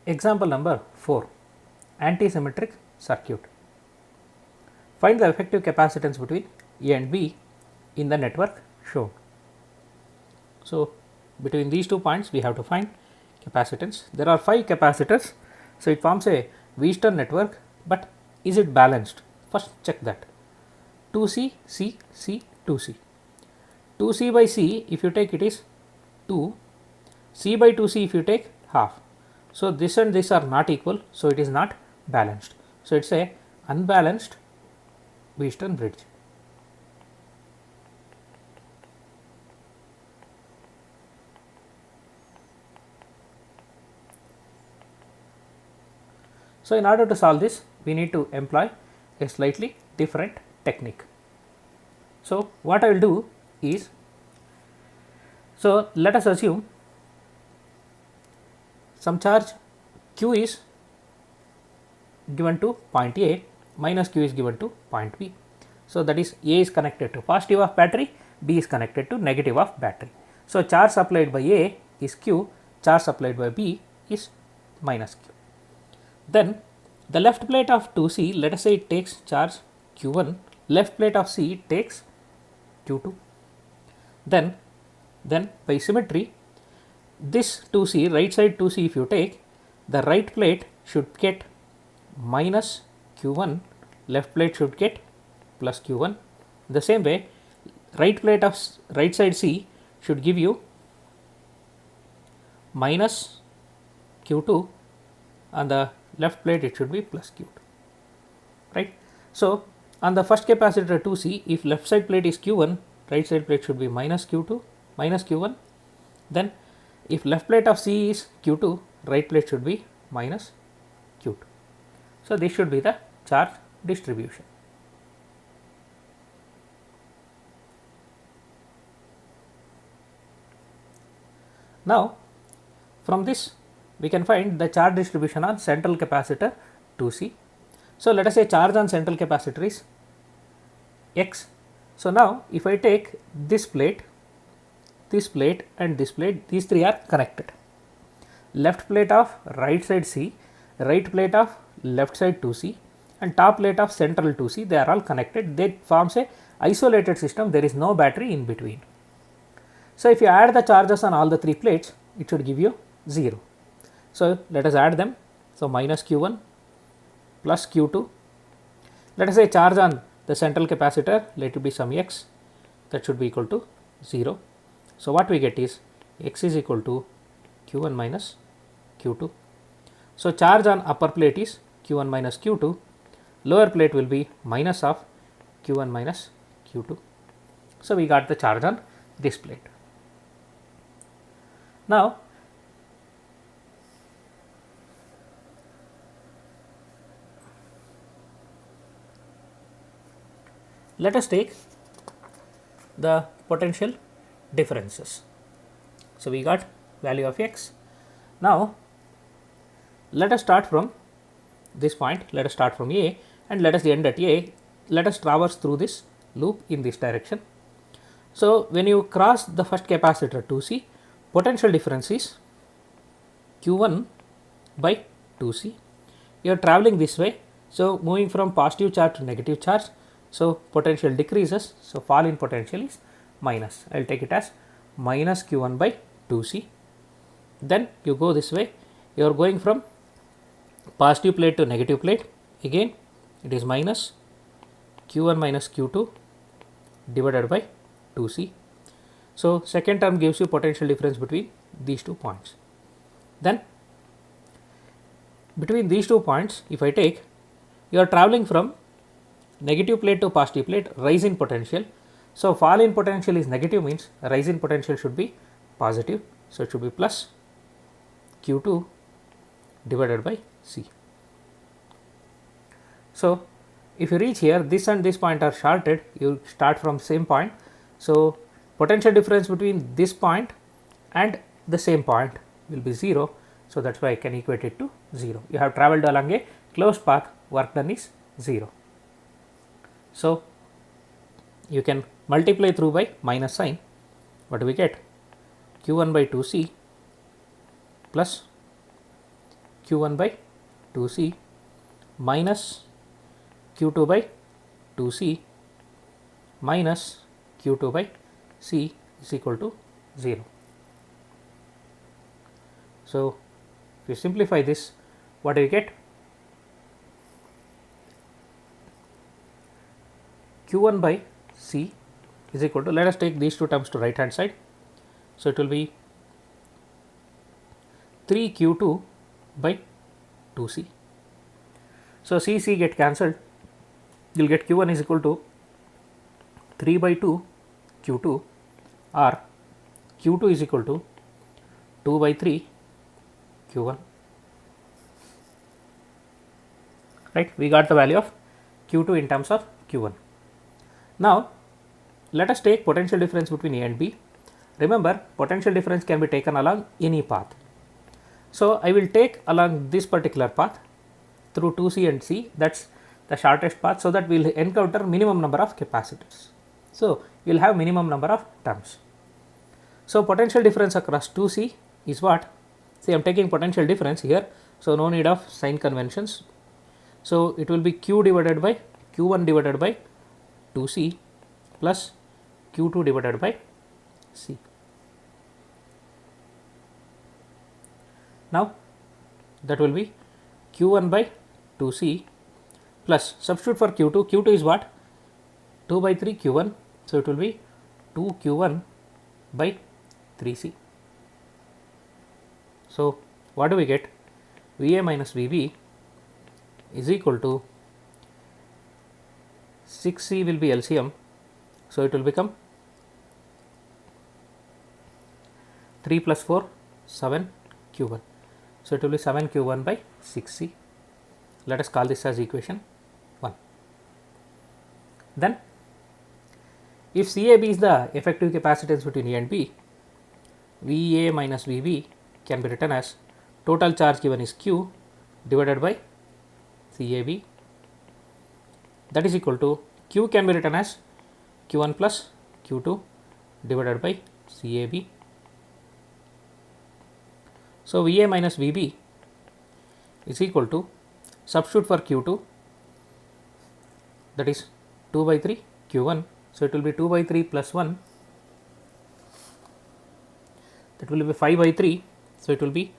Example number 4, anti-symmetric circuit. Find the effective capacitance between A and B in the network shown. So, between these 2 points we have to find capacitance. There are 5 capacitors, so it forms a Wheatstone network, but is it balanced? First check that. 2C, C, C, 2C. 2C by C, if you take it is 2, C by 2C if you take half. So, this and this are not equal, so it is not balanced. So, it is a unbalanced Wheatstone bridge. So, in order to solve this, we need to employ a slightly different technique. So, what I will do is, so let us assume some charge q is given to point A minus q is given to point B. So, that is A is connected to positive of battery, B is connected to negative of battery. So, charge supplied by A is q, charge supplied by B is minus q. Then the left plate of 2C, let us say it takes charge q1, left plate of C takes q2. Then by symmetry, this 2C, right side 2C if you take, the right plate should get minus q1, left plate should get plus q1. The same way, right plate of right side C should give you minus q2, on the left plate it should be plus q2, right. So, on the first capacitor 2C, if left side plate is q1, right side plate should be minus q2, minus q1. Then if left plate of C is q2, right plate should be minus q2. So, this should be the charge distribution. Now, from this we can find the charge distribution on central capacitor 2C. So, let us say charge on central capacitor is x. So, now if I take this plate and this plate, these 3 are connected. Left plate of right side C, right plate of left side 2C and top plate of central 2C, they are all connected. They forms a isolated system, there is no battery in between. So, if you add the charges on all the 3 plates, it should give you 0. So, let us add them. So, minus q1 plus q2. Let us say charge on the central capacitor, let it be some x, that should be equal to 0. So, what we get is x is equal to q1 minus q2. So, charge on upper plate is q1 minus q2, lower plate will be minus of q1 minus q2. So, we got the charge on this plate. Now, let us take the potential differences. So, we got value of x. Now, let us start from this point, let us start from A and let us end at A. Let us traverse through this loop in this direction. So, when you cross the first capacitor 2C, potential difference is q1 by 2C. You are traveling this way. So, moving from positive charge to negative charge. So, potential decreases. So, fall in potential is minus. I will take it as minus q1 by 2C. Then you go this way. You are going from positive plate to negative plate. Again, it is minus q1 minus q2 divided by 2C. So, second term gives you potential difference between these 2 points. Then, between these 2 points, if I take, you are traveling from negative plate to positive plate, rise in potential. So, fall in potential is negative, means rise in potential should be positive. So, it should be plus q2 divided by C. So, if you reach here, this and this point are shorted, you start from same point. So, potential difference between this point and the same point will be 0. So, that is why I can equate it to 0. You have travelled along a closed path, work done is 0. So, you can multiply through by minus sign. What do we get? q1 by 2C plus Q1 by 2C minus Q2 by 2C minus Q2 by C is equal to 0. So, if you simplify this, what do you get? Q1 by C is equal to, let us take these two terms to right hand side. So, it will be 3 Q2 by 2C. So, C get cancelled, you will get Q1 is equal to 3 by 2 Q2 or Q2 is equal to 2 by 3 Q1. Right, we got the value of Q2 in terms of Q1. Now, let us take potential difference between A and B. Remember, potential difference can be taken along any path. So, I will take along this particular path through 2C and C, that is the shortest path, so that we will encounter minimum number of capacitors. So, you will have minimum number of terms. So, potential difference across 2C is what? See, I am taking potential difference here, so no need of sign conventions. So, it will be Q divided by Q1 divided by 2C plus Q2 divided by C. Now, that will be Q1 by 2C plus, substitute for Q2, Q2 is what? 2 by 3 Q1, so it will be 2 Q1 by 3C. So, what do we get? VA minus VB is equal to 6C will be LCM, so it will become 3 plus 4 7 Q1. So, it will be 7 Q1 by 6C. Let us call this as equation 1. Then, if CAB is the effective capacitance between A and B, VA minus VB can be written as total charge given is Q divided by CAB, that is equal to, Q can be written as Q1 plus Q2 divided by CAB. So, VA minus VB is equal to, substitute for Q2, that is 2 by 3 Q1. So, it will be 2 by 3 plus 1, that will be 5 by 3. So, it will be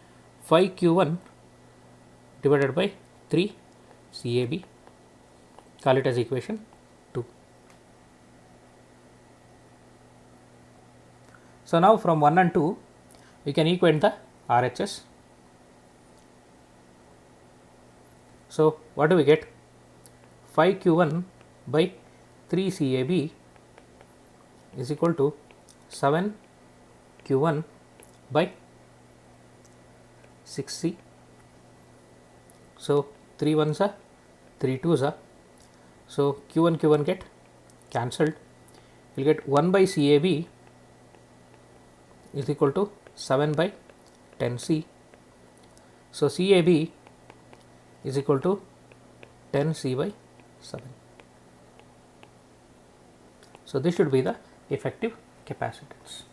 5 Q1 divided by 3 CAB, call it as equation 2. So, now from 1 and 2 we can equate the RHS. So, what do we get? 5 Q1 by 3 CAB is equal to 7 Q1 by 6C. So, 3 ones are 3 twos are. So, Q1 get cancelled. You will get 1 by CAB is equal to 7 by 10C. So, CAB is equal to 10C by 7. So, this should be the effective capacitance.